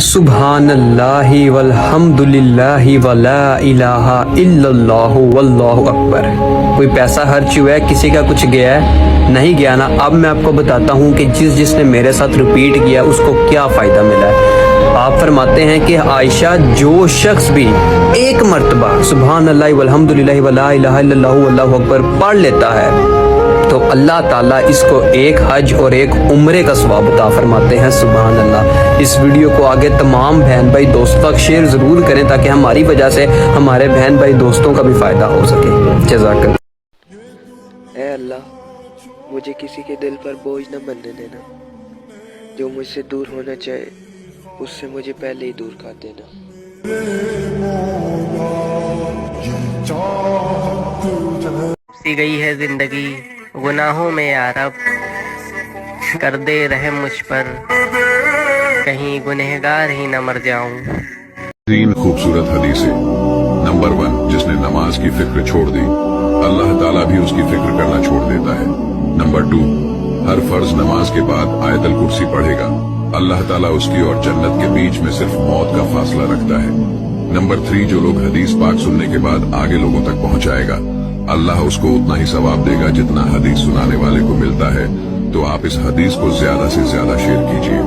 सुबहानल्लाहि वल्हम्दुलिल्लाहि वला इलाहा इल्लल्लाहु वल्लाहु अकबर। कोई पैसा खर्च हुआ है, किसी का कुछ गया है, नहीं गया ना। अब मैं आपको बताता हूँ कि जिसने मेरे साथ रिपीट किया उसको क्या फ़ायदा मिला है। आप फरमाते हैं कि आयशा, जो शख्स भी एक मरतबा सुबहानल्लाहि वल्हम्दुलिल्लाहि वला इलाहा इल्लल्लाहु वल्लाहु अकबर पढ़ लेता है तो अल्लाह ताला इसको एक हज और एक उम्रे का सवाब अता फरमाते हैं। सुभान अल्लाह। इस वीडियो को आगे तमाम बहन भाई दोस्तों तक शेयर ज़रूर करें ताकि हमारी वजह से हमारे बहन भाई दोस्तों का भी फ़ायदा हो सके। जज़ाकल्लाह। ऐ अल्लाह, मुझे किसी के दिल पर बोझ न बनने देना। जो मुझसे दूर होना चाहे उससे मुझे पहले ही दूर कर देना। सी गई है जिंदगी गुनाहों में यारब, कर दे रहम मुझ पर, कहीं गुनहगार ही न मर जाऊं। तीन खूबसूरत हदीसें। नंबर 1, जिसने नमाज की फिक्र छोड़ दी अल्लाह ताला भी उसकी फिक्र करना छोड़ देता है। नंबर 2, हर फर्ज नमाज के बाद आयतल कुर्सी पढ़ेगा, अल्लाह ताला उसकी और जन्नत के बीच में सिर्फ मौत का फासला रखता है। नंबर 3, जो लोग हदीस पाक सुनने के बाद आगे लोगों तक पहुंचाएगा, अल्लाह उसको उतना ही सवाब देगा जितना हदीस सुनाने वाले को मिलता है। तो आप इस हदीस को ज्यादा से ज्यादा शेयर कीजिए।